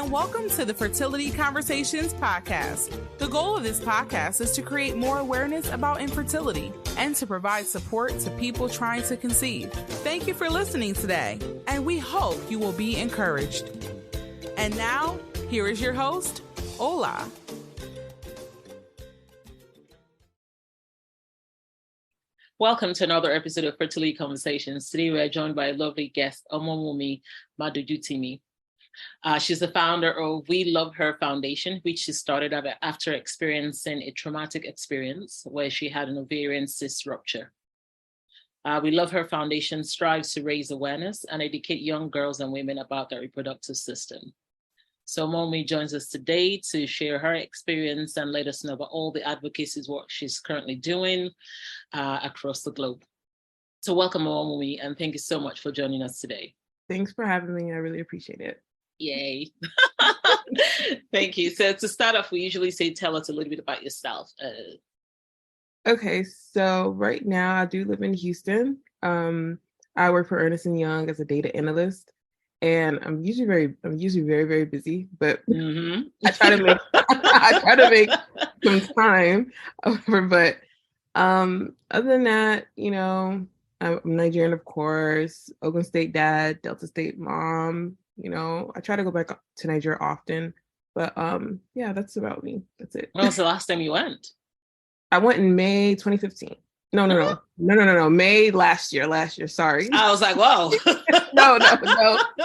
and welcome to the Fertility Conversations podcast. The goal of this podcast is to create more awareness about infertility and to provide support to people trying to conceive. Thank you for listening today, and we hope you will be encouraged. And now, here is your host, Ola. Welcome to another episode of Fertility Conversations. Today we are joined by a lovely guest, Omowunmi Madojutimi. She's the founder of WeLoverHer Foundation, which she started after experiencing a traumatic experience where she had an ovarian cyst rupture. WeLoverHer Foundation strives to raise awareness and educate young girls and women about their reproductive system. So Omowunmi joins us today to share her experience and let us know about all the advocacy work she's currently doing across the globe. So welcome, Omowunmi, and thank you so much for joining us today. Thanks for having me. I really appreciate it. Yay. Thank you. So to start off, we usually say, tell us a little bit about yourself. Okay, so right now I do live in Houston. I work for Ernst & Young as a data analyst, and I'm usually very, very busy, but I try to make some time over, but other than that, you know, I'm Nigerian, of course, Ogun State dad, Delta State mom. You know, I try to go back to Nigeria often, but yeah, that's about me. That's it. When was the last time you went? I went in May 2015. No. May last year. Sorry. I was like, whoa. No.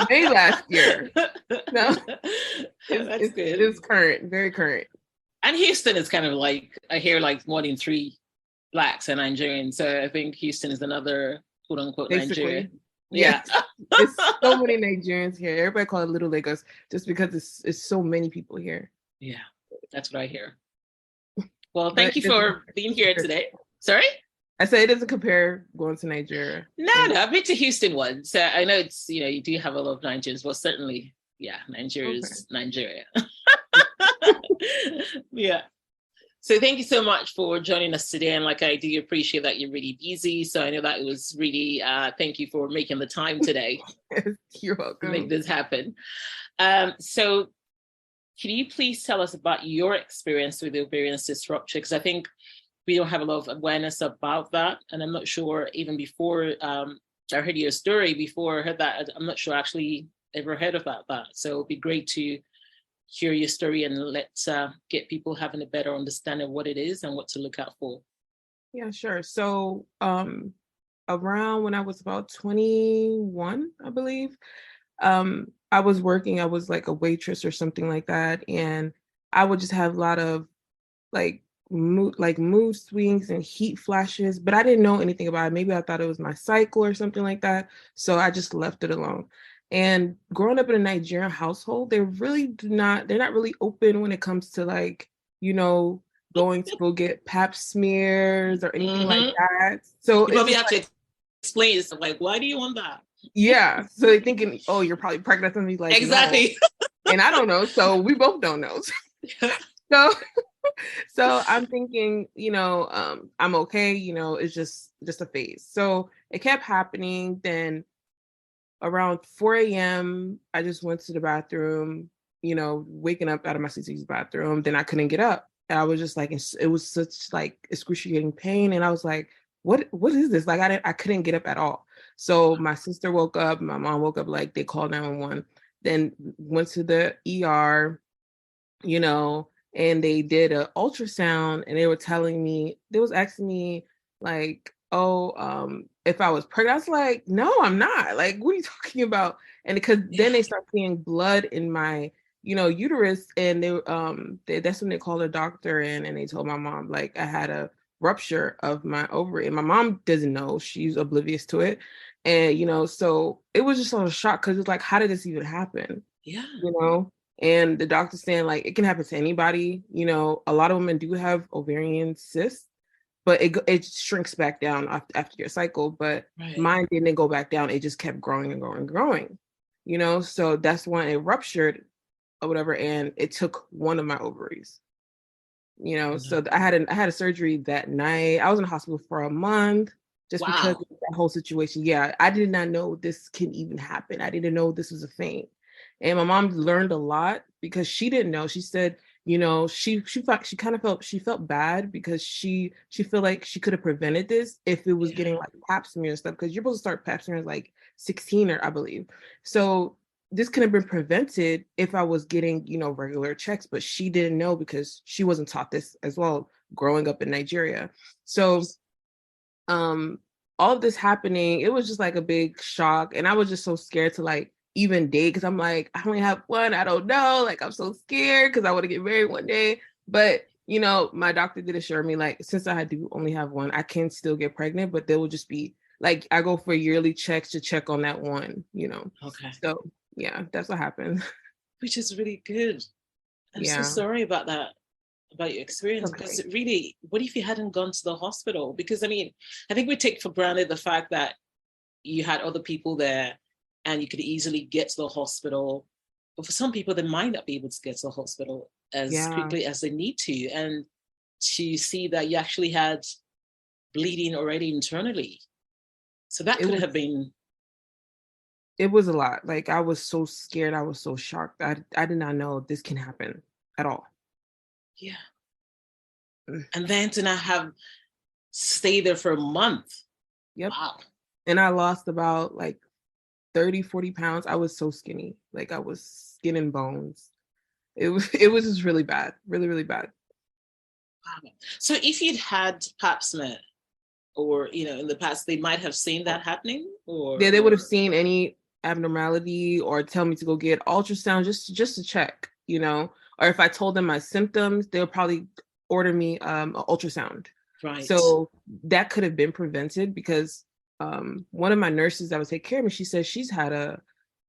May last year. No. That's good. It's current, very current. And Houston is kind of like, I hear like more than 3 Blacks and Nigerians. So I think Houston is another quote unquote Basically. Nigeria. Yeah. It's so many Nigerians here. Everybody call it Little Lagos just because it's so many people here. Yeah, that's what I hear. Well, thank you for being here today. Sorry? I say it doesn't compare going to Nigeria. No, I've been to Houston once. I know it's, you know, you do have a lot of Nigerians, but certainly, yeah, Nigeria is Nigeria. Yeah. So thank you so much for joining us today. And like, I do appreciate that you're really busy. So I know that it was really, thank you for making the time today. You're welcome. To make this happen. So can you please tell us about your experience with the ovarian cyst rupture? Because I think we don't have a lot of awareness about that. And I'm not sure, even before I heard your story, before I heard that, I'm not sure I actually ever heard about that. So it'd be great to hear your story and let's get people having a better understanding of what it is and what to look out for. Yeah, sure. So around when I was about 21, I believe, I was working, I was like a waitress or something like that. And I would just have a lot of mood swings and heat flashes, but I didn't know anything about it. Maybe I thought it was my cycle or something like that. So I just left it alone. And growing up in a Nigerian household, they're not really open when it comes to like, you know, going to go get pap smears or anything like that. So you probably have to explain it. Like, why do you want that? Yeah. So they're thinking, oh, you're probably pregnant. And like, exactly. No. And I don't know. So we both don't know. So I'm thinking, you know, I'm okay. You know, it's just a phase. So it kept happening. Then around 4 a.m., I just went to the bathroom, you know, waking up out of my CC's bathroom. Then I couldn't get up. And I was just like, it was such like excruciating pain. And I was like, what is this? Like, I couldn't get up at all. So my sister woke up, my mom woke up, like they called 911, then went to the ER, you know, and they did an ultrasound and they was asking me like, if I was pregnant. I was like, no, I'm not. Like, what are you talking about? And because then they start seeing blood in my, you know, uterus, and that's when they called a doctor in, and they told my mom like I had a rupture of my ovary. And my mom doesn't know; she's oblivious to it. And you know, so it was just a shock because it's like, how did this even happen? Yeah, you know. And the doctor saying like it can happen to anybody. You know, a lot of women do have ovarian cysts, but it shrinks back down after your cycle. But mine didn't go back down. It just kept growing and growing and growing, you know? So that's when it ruptured or whatever. And it took one of my ovaries, you know? So I had a surgery that night. I was in the hospital for a month just because of that whole situation. Yeah. I did not know this can even happen. I didn't know this was a thing. And my mom learned a lot because she didn't know. She said, you know, she felt bad because she felt like she could have prevented this if it was getting like pap smear and stuff, because you're supposed to start pap smear like 16 or I believe. So this could have been prevented if I was getting, you know, regular checks, but she didn't know because she wasn't taught this as well growing up in Nigeria. So all of this happening, it was just like a big shock. And I was just so scared to like even date, because I'm like, I only have one. I don't know. Like, I'm so scared because I want to get married one day. But, you know, my doctor did assure me, like, since I do only have one, I can still get pregnant, but there will just be like, I go for yearly checks to check on that one, you know. Okay. So yeah, that's what happened. Which is really good. I'm so Yeah. sorry about that, about your experience, Okay. because it really, what if you hadn't gone to the hospital? Because I mean, I think we take for granted the fact that you had other people there and you could easily get to the hospital. But for some people, they might not be able to get to the hospital as quickly as they need to. And to see that you actually had bleeding already internally. So that could have been. It was a lot. Like, I was so scared. I was so shocked. I did not know this can happen at all. Yeah. And then to not have stay there for a month. Yep. Wow. And I lost about like 30, 40 pounds. I was so skinny. Like, I was skin and bones. It was just really bad. Really, really bad. Wow. So if you'd had pap smear, or, you know, in the past, they might have seen that happening, or yeah, they would have seen any abnormality or tell me to go get ultrasound just to check, you know. Or if I told them my symptoms, they'll probably order me an ultrasound. Right. So that could have been prevented, because one of my nurses that would take care of me, she said she's had a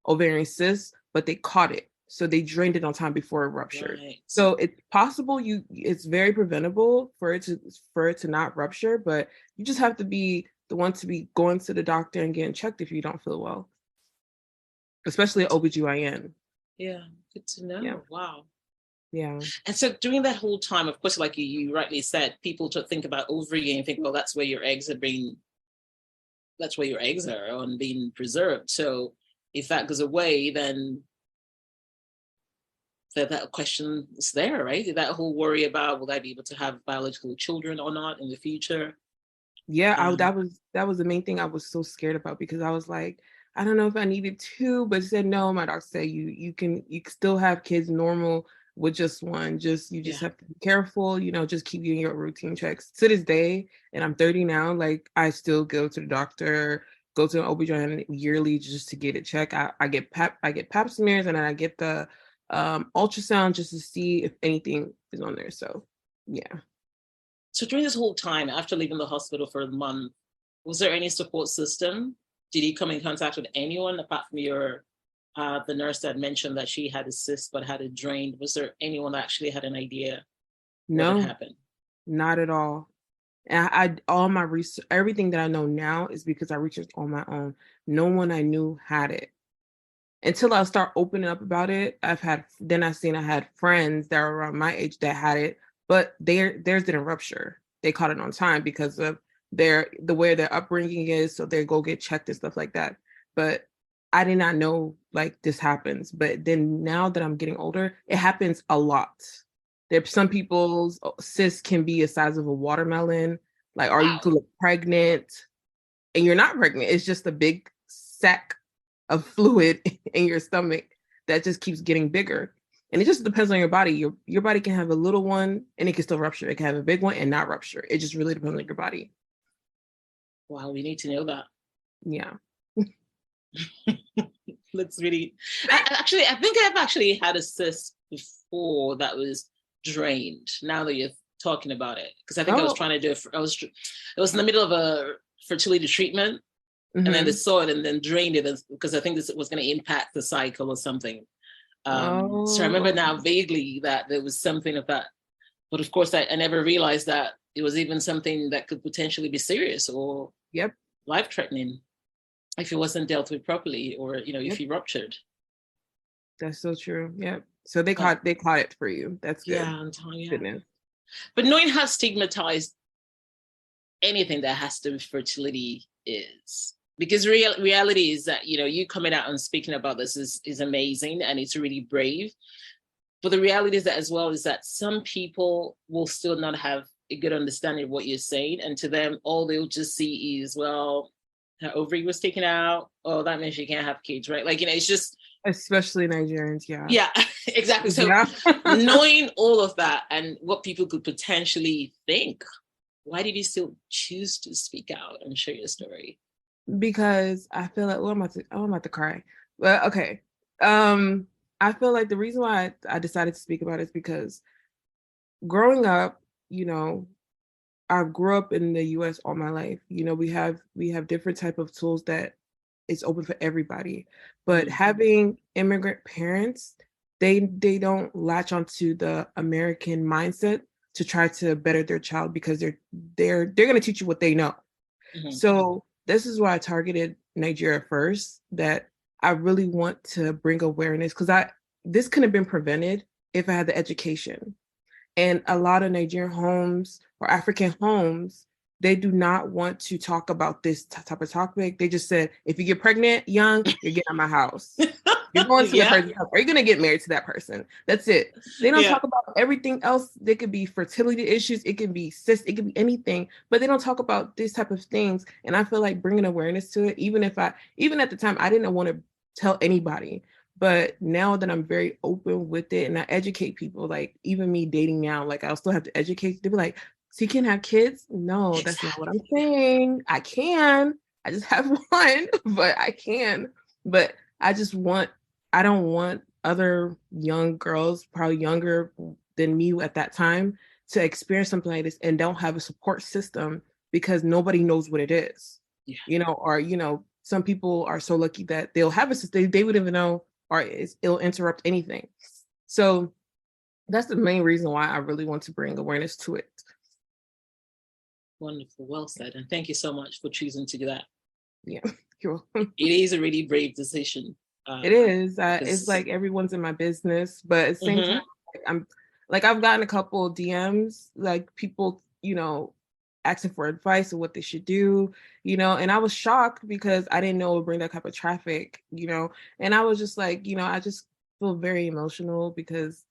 ovarian cyst, but they caught it. So they drained it on time before it ruptured. Right. So it's possible it's very preventable for it to not rupture, but you just have to be the one to be going to the doctor and getting checked if you don't feel well. Especially an OBGYN. Yeah, good to know. Yeah. Wow. Yeah. And so during that whole time, of course, like you rightly said, people to think about ovary and think, well, that's where your eggs are on being preserved. So if that goes away, then that question is there, right? That whole worry about, will I be able to have biological children or not in the future? Yeah, that was the main thing I was so scared about, because I was like, I don't know if I needed two, but said no. My doctor said you can still have kids normal with just one. You just have to be careful, you know, just keep getting your routine checks. To this day, and I'm 30 now, like, I still go to the doctor, go to an OB/GYN yearly just to get it checked. I get pap smears, and then I get the ultrasound just to see if anything is on there. So yeah. So during this whole time, after leaving the hospital for a month, was there any support system? Did you come in contact with anyone apart from the nurse that mentioned that she had a cyst but had it drained? Was there anyone that actually had an idea what had happened? Not at all. And all my research, everything that I know now is because I researched on my own. No one I knew had it. Until I start opening up about it, I had friends that were around my age that had it, but theirs didn't rupture. They caught it on time because of the way their upbringing is, so they go get checked and stuff like that. But I did not know like this happens. But then now that I'm getting older, it happens a lot. There, some people's cysts can be the size of a watermelon. Like, or you could look pregnant, and you're not pregnant. It's just a big sack of fluid in your stomach that just keeps getting bigger. And it just depends on your body. Your body can have a little one and it can still rupture. It can have a big one and not rupture. It just really depends on your body. Wow, we need to know that. Yeah. Let's really. I think I've actually had a cyst before that was drained. Now that you're talking about it, because I think I was trying to do it. It was in the middle of a fertility treatment, and then they saw it and then drained it because I think this was going to impact the cycle or something. So I remember now vaguely that there was something of that, but of course I never realized that it was even something that could potentially be serious or life-threatening if it wasn't dealt with properly, or if you ruptured. That's so true. Yep. So they caught it for you. That's good. Yeah, I'm telling you. Goodness. But knowing how stigmatized anything that has to do with fertility is, Because reality is that, you coming out and speaking about this is amazing, and it's really brave. But the reality is that as well is that some people will still not have a good understanding of what you're saying. And to them, all they'll just see is, well, her ovary was taken out. Oh, that means she can't have kids, right? Like, it's just... Especially Nigerians, yeah. Yeah, exactly. So knowing all of that and what people could potentially think, why did you still choose to speak out and share your story? Because I feel like, I'm about to cry. But okay. I feel like the reason why I decided to speak about it is because growing up, I grew up in the US all my life. We have different type of tools that it's open for everybody. But having immigrant parents, they don't latch onto the American mindset to try to better their child, because they're going to teach you what they know. Mm-hmm. So this is why I targeted Nigeria first, that I really want to bring awareness, because this couldn't have been prevented if I had the education. And a lot of Nigerian homes or African homes, they do not want to talk about this type of topic. They just said, if you get pregnant young, you're getting out of my house. You're going to the person. Are you going to get married to that person? That's it. They don't talk about everything else. They could be fertility issues. It can be cysts. It could be anything. But they don't talk about this type of things. And I feel like bringing awareness to it, even at the time, I didn't want to tell anybody. But now that I'm very open with it and I educate people, like even me dating now, like I'll still have to educate. They'll be like, so you can't have kids? No, that's not what I'm saying. I can. I just have one, but I can. But I don't want other young girls, probably younger than me at that time, to experience something like this and don't have a support system because nobody knows what it is. Yeah. Or, some people are so lucky that they'll have a system, they wouldn't even know, or it'll interrupt anything. So that's the main reason why I really want to bring awareness to it. Wonderful. Well said. And thank you so much for choosing to do that. Yeah, you're welcome. It is a really brave decision. It is. It's like everyone's in my business, but at the same time, I've gotten a couple of DMs, like people, asking for advice on what they should do, and I was shocked because I didn't know it would bring that type of traffic, and I was just like, I just feel very emotional because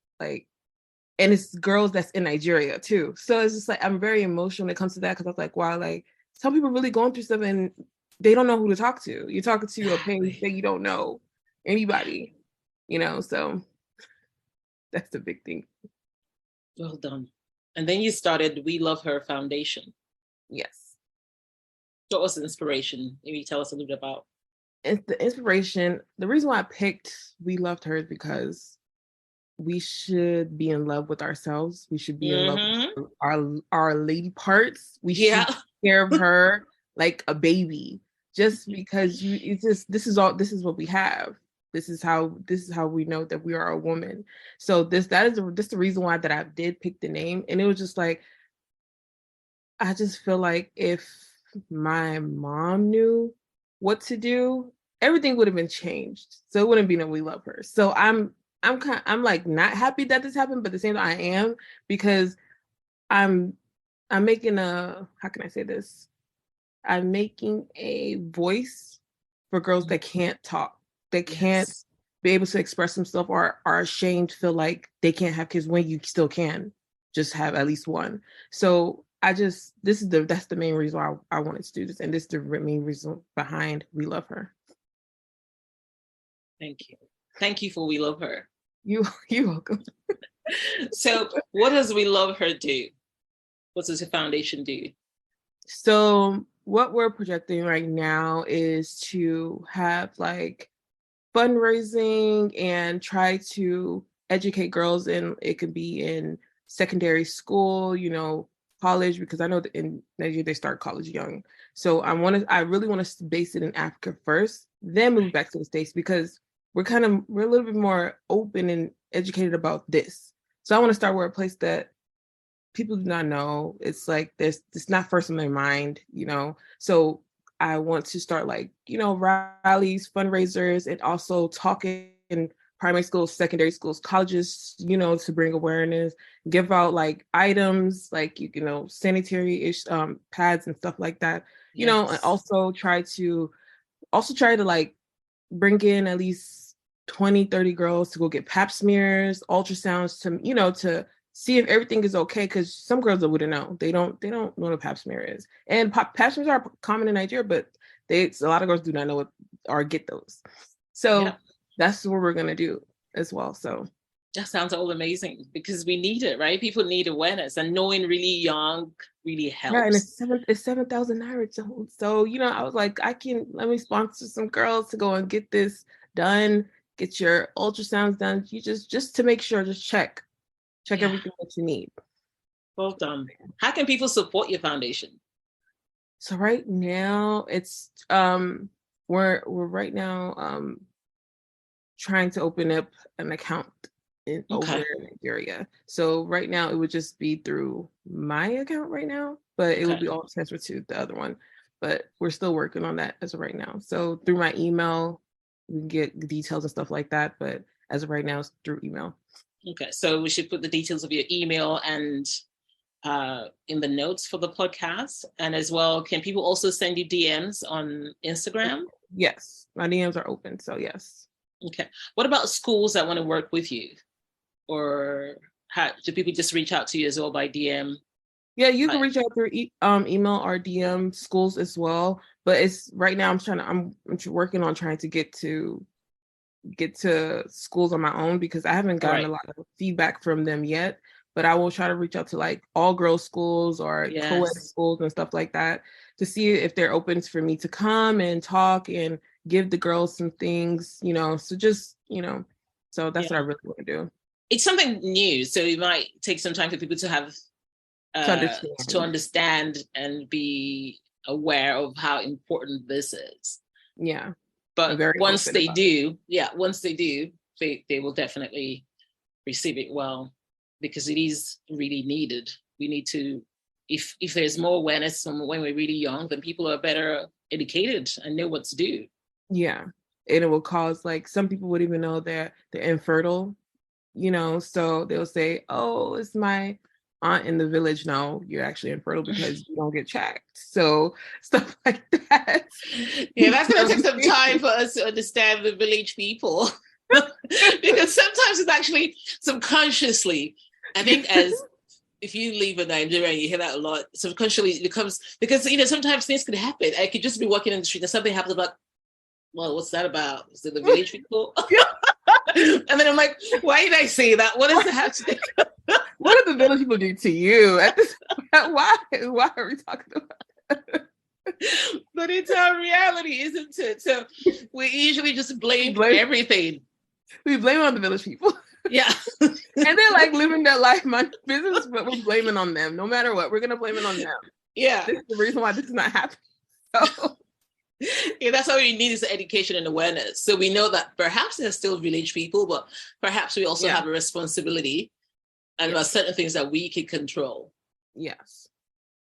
and it's girls that's in Nigeria too. So it's just like, I'm very emotional when it comes to that, because I was like, wow, like some people really going through stuff and they don't know who to talk to. You're talking to a page that you don't know anybody, so that's the big thing. Well done. And then you started WeLoverHer Foundation. Yes. What was the inspiration? Maybe tell us a little bit about. It's the inspiration. The reason why I picked WeLoverHer is because we should be in love with ourselves. We should be in love with our lady parts. We should take care of her like a baby. Just because this is what we have. This is how we know that we are a woman. So this is the reason why that I did pick the name. And it was just like, I just feel like if my mom knew what to do, everything would have been changed. So it wouldn't be no WeLoverHer. So I'm like not happy that this happened, but at the same time I am, because I'm making how can I say this? I'm making a voice for girls that can't talk. They can't be able to express themselves, or are ashamed to feel like they can't have kids when you still can just have at least one. So that's the main reason why I wanted to do this. And this is the main reason behind WeLoverHer. Thank you. Thank you for WeLoverHer. You're welcome. So what does WeLoverHer do? What does the foundation do? So what we're projecting right now is to have like fundraising and try to educate girls, and it could be in secondary school, college, because I know that in Nigeria they start college young. So I really want to base it in Africa first, then move back to the States, because we're a little bit more open and educated about this. So I want to start with a place that people do not know. It's like it's not first in their mind, So I want to start rallies, fundraisers, and also talking in primary schools, secondary schools, colleges, to bring awareness, give out items sanitary pads and stuff like that, and also try to also try to like bring in at least 20, 30 girls to go get pap smears, ultrasounds to see if everything is okay. Because some girls that wouldn't know. They don't know what a pap smear is. And pap smears are common in Nigeria, but a lot of girls do not know what or get those. So that's what we're gonna do as well. So that sounds all amazing because we need it, right? People need awareness, and knowing really young really helps. Yeah, and it's 7,000 naira. So I was like, let me sponsor some girls to go and get this done, get your ultrasounds done. You just to make sure, just check everything that you need. Well done. How can people support your foundation? So right now it's we're right now trying to open up an account over in Nigeria. So right now it would just be through my account right now, but it will be all transferred to the other one. But we're still working on that as of right now. So through my email, we can get details and stuff like that. But as of right now, it's through email. Okay, so we should put the details of your email and in the notes for the podcast. And as well, can people also send you DMs on Instagram? Yes, my DMs are open. So yes. Okay. What about schools that want to work with you? Or do people just reach out to you as well by DM? Yeah, you can reach out through email or DM schools as well. But it's right now I'm working on trying to get to schools on my own because I haven't gotten a lot of feedback from them yet. But I will try to reach out to like all girls schools or co-ed schools and stuff like that to see if they're open for me to come and talk and give the girls some things, so just, so that's what I really want to do. It's something new. So it might take some time for people to have, to understand and be aware of how important this is. Yeah. But once they do, they will definitely receive it well. Because it is really needed. We need to, if there's more awareness from when we're really young, then people are better educated and know what to do. Yeah. And it will cause, like, some people would even know they're infertile, so they'll say, oh, it's my aunt in the village. No, you're actually infertile because you don't get checked. So stuff like that. Yeah, that's going to take some time for us to understand the village people. Because sometimes it's actually subconsciously, I think, as if you live in Nigeria and you hear that a lot, subconsciously it becomes, because sometimes things could happen. I could just be walking in the street and something happens, I'm like, well, what's that about? Is it the village people? And then I'm like, why did I say that? What does that have to do? What did the village people do to you at this point? Why are we talking about that? But it's our reality, isn't it? So we usually just blame everything. We blame it on the village people. Yeah. And they're like living their life, my business, but we're blaming on them. No matter what, we're going to blame it on them. Yeah. This is the reason why this is not happening. So. Yeah, that's all we need is education and awareness. So we know that perhaps there's still village people, but perhaps we also have a responsibility and there are certain things that we can control. Yes.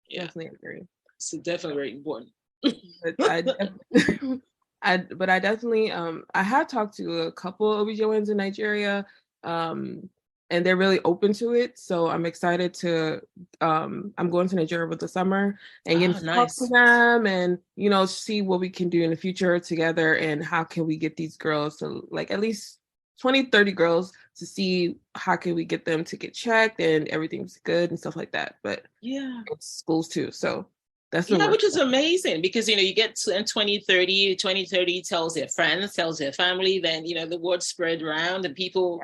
Yeah. Definitely agree. So definitely very important. But I definitely I have talked to a couple of OBGYNs in Nigeria, and they're really open to it. So I'm excited to I'm going to Nigeria over the summer and get to talk to them and see what we can do in the future together and how can we get these girls to, like, at least 20, 30 girls to see how can we get them to get checked and everything's good and stuff like that. But it's schools too. So that's which is amazing because, you get to 2030 tells their friends, tells their family, then, the word spread around and people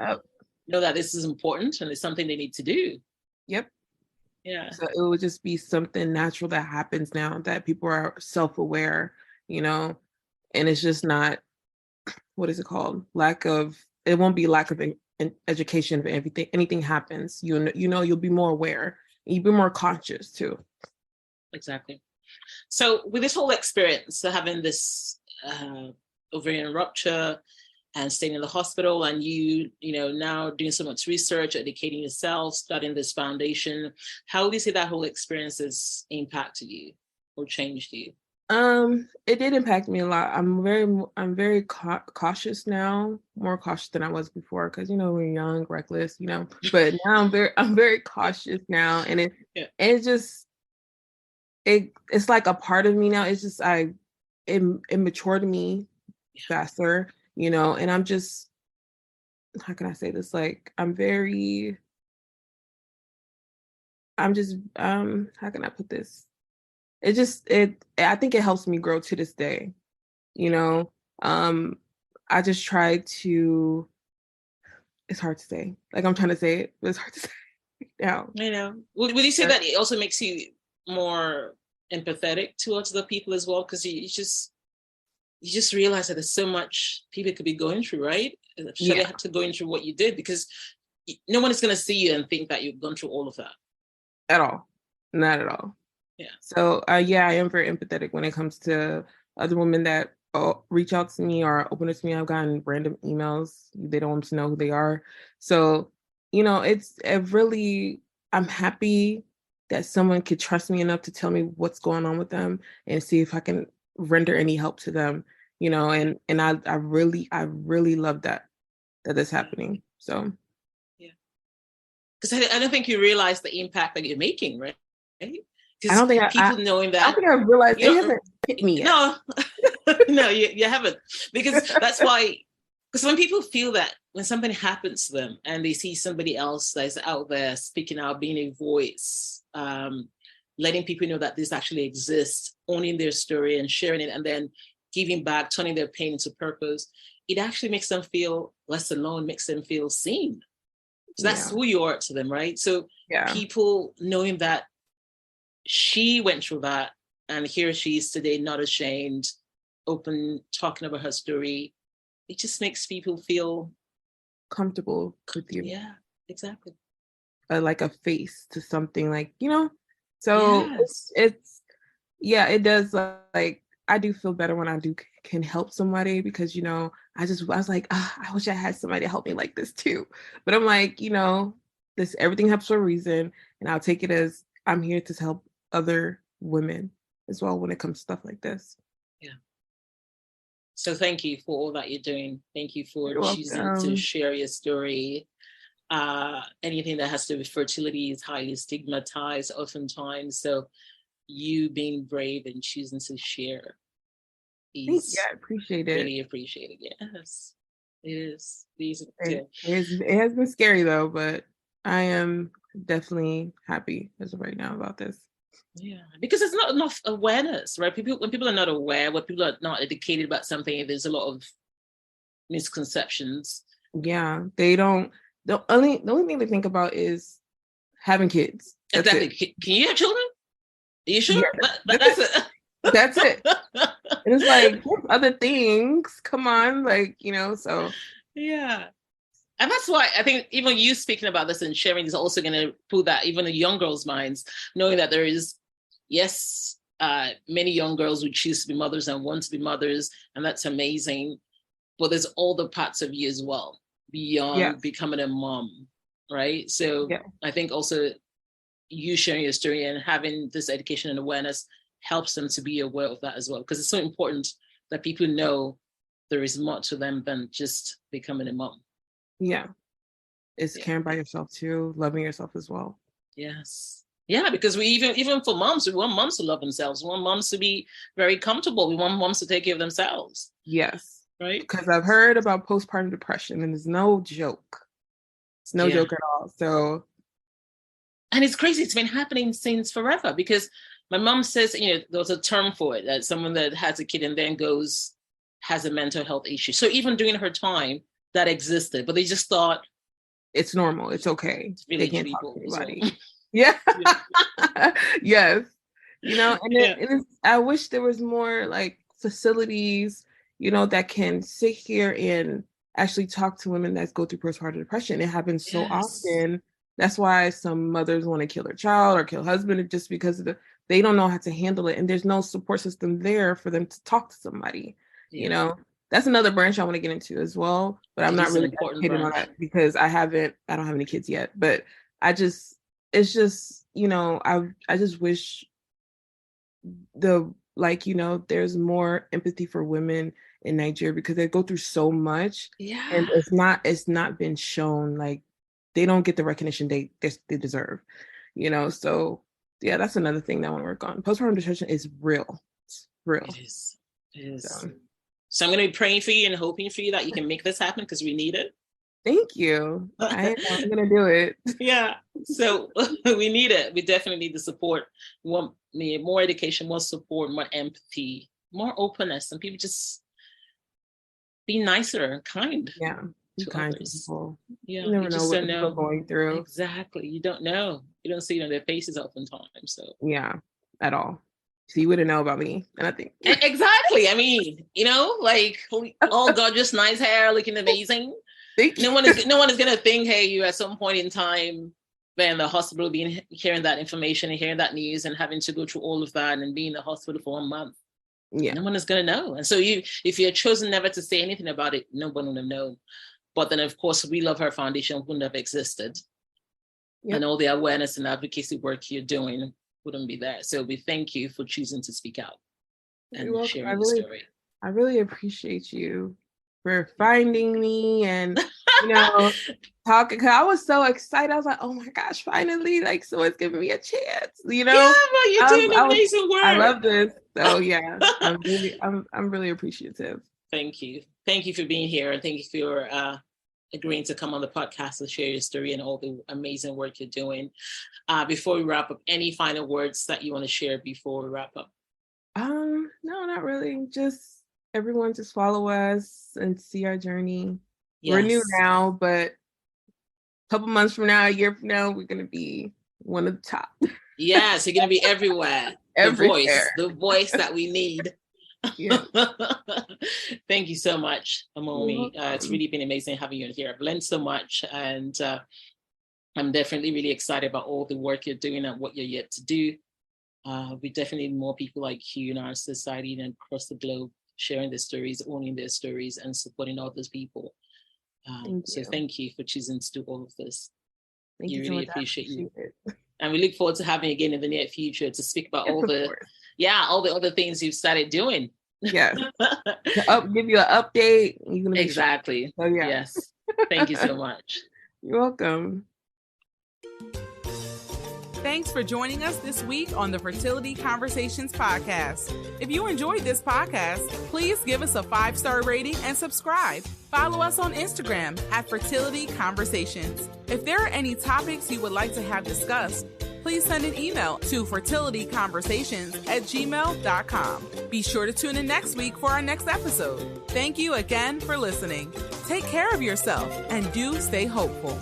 know that this is important and it's something they need to do. Yep. Yeah. So it would just be something natural that happens now that people are self-aware, and it's just not, what is it called? It won't be lack of education if anything happens. You'll be more aware. You'll be more conscious too. Exactly. So with this whole experience, so having this ovarian rupture and staying in the hospital and you now doing so much research, educating yourself, starting this foundation, how would you say that whole experience has impacted you or changed you? It did impact me a lot. I'm very cautious now, more cautious than I was before because we're young, reckless, but now I'm very cautious now, and it's just it's like a part of me now. It's just it matured me faster, you know, and I'm just, how can I say this? Like, how can I put this? I think it helps me grow to this day, you know. I just try to, it's hard to say. Like, I'm trying to say it, but it's hard to say now. You know, would you say that it also makes you more empathetic towards the people as well? Because you just realize that there's so much people could be going through, right? Should they have to go through what you did? Because no one is going to see you and think that you've gone through all of that. At all. Not at all. Yeah. So, I am very empathetic when it comes to other women that reach out to me or open up to me. I've gotten random emails. They don't want to know who they are. So, you know, I'm happy that someone could trust me enough to tell me what's going on with them and see if I can render any help to them, you know, and I really love that is happening. So. Yeah. Because I don't think you realize the impact that you're making, right? I don't think knowing that. I don't think I realized it hasn't hit me yet. No, no, you haven't. Because that's why, because when people feel that, when something happens to them and they see somebody else that's out there speaking out, being a voice, letting people know that this actually exists, owning their story and sharing it, and then giving back, turning their pain into purpose, it actually makes them feel less alone, makes them feel seen. So that's who you are to them, right? So people knowing that she went through that and here she is today, not ashamed, open, talking about her story, it just makes people feel comfortable with you. Yeah, exactly. Like a face to something, like, you know. So it does, like, I do feel better when I can help somebody, because, you know, I was like, I wish I had somebody to help me like this too. But I'm like, you know, everything happens for a reason, and I'll take it as I'm here to help other women as well when it comes to stuff like this. Yeah. So thank you for all that you're doing. Thank you for choosing to share your story. Anything that has to do with fertility is highly stigmatized oftentimes. So you being brave and choosing to share is I appreciate it. Really appreciate it. Yes, it is. It has been scary though, but I am definitely happy as of right now about this. Yeah, because there's not enough awareness, right? When people are not aware, when people are not educated about something, there's a lot of misconceptions. Yeah, they don't. The only thing they think about is having kids. That's exactly. Can you have children? Are you sure? Yeah. That's it. That's it. And it's like, other things, come on, like, you know, so. Yeah. And that's why I think even you speaking about this and sharing is also going to put that even in young girls' minds, knowing that there is, many young girls who choose to be mothers and want to be mothers, and that's amazing. But there's all the parts of you as well beyond becoming a mom, right? So I think also you sharing your story and having this education and awareness helps them to be aware of that as well, because it's so important that people know there is more to them than just becoming a mom. Yeah. It's caring about yourself too, loving yourself as well. Yes. Yeah, because we even for moms, we want moms to love themselves. We want moms to be very comfortable. We want moms to take care of themselves. Yes. Right? Because I've heard about postpartum depression, and it's no joke. It's no joke at all. So. And it's crazy. It's been happening since forever, because my mom says, you know, there's a term for it, that someone that has a kid and then has a mental health issue. So even during her time, that existed, but they just thought it's normal. It's okay. They can't talk to anybody. Well. Yeah. Yes. You know, and I wish there was more like facilities, you know, that can sit here and actually talk to women that go through postpartum depression. It happens so often. That's why some mothers want to kill their child or kill husband, just because they don't know how to handle it, and there's no support system there for them to talk to somebody. You know. That's another branch I want to get into as well, but I'm not really educated on that because I don't have any kids yet. But it's just, you know, I just wish there's more empathy for women in Nigeria, because they go through so much, and it's not been shown, like they don't get the recognition they deserve, you know. So that's another thing that I want to work on. Postpartum depression is real. It's real. It is. Yes. So I'm going to be praying for you and hoping for you that you can make this happen because we need it. Thank you. I'm going to do it. Yeah. So we need it. We definitely need the support. We want more education, more support, more empathy, more openness, and people just be nicer and kind. Yeah. Be kind to others. people. Yeah. You never know what people are going through. Exactly. You don't know. You don't see it on their faces oftentimes. So yeah, at all. So you wouldn't know about me. And I think exactly. I mean, like all gorgeous, nice hair, looking amazing. No one is gonna think, hey, you at some point in time in the hospital hearing that information and hearing that news and having to go through all of that and be in the hospital for 1 month. Yeah. No one is gonna know. And so if you had chosen never to say anything about it, no one would have known. But then of course WeLoverHer Foundation wouldn't have existed. Yep. And all the awareness and advocacy work you're doing wouldn't be there. So we thank you for choosing to speak out and sharing the story. I really appreciate you for finding me and talking. Cause I was so excited. I was like, oh my gosh, finally, like someone's giving me a chance. Yeah, but you're doing amazing work. I love this. So yeah, I'm really appreciative. Thank you for being here, and thank you for agreeing to come on the podcast to share your story and all the amazing work you're doing. Before we wrap up, any final words that you want to share before we wrap up? No, not really. Just everyone just follow us and see our journey. Yes. We're new now, but a couple months from now, a year from now, we're going to be one of the top. Yes, you're going to be everywhere. The voice that we need. Yeah. Thank you so much, Omowunmi. It's really been amazing having you here. I've learned so much, and I'm definitely really excited about all the work you're doing and what you're yet to do. We definitely need more people like you in our society and across the globe sharing their stories, owning their stories, and supporting others people. Thank you for choosing to do all of this. Thank you really appreciate you. And we look forward to having you again in the near future to speak about all the other things you've started doing. Yes. Give you an update. Exactly. So, yeah. Yes. Thank you so much. You're welcome. Thanks for joining us this week on the Fertility Conversations podcast. If you enjoyed this podcast, please give us a 5-star rating and subscribe. Follow us on Instagram at Fertility Conversations. If there are any topics you would like to have discussed, please send an email to fertilityconversations@gmail.com. Be sure to tune in next week for our next episode. Thank you again for listening. Take care of yourself and do stay hopeful.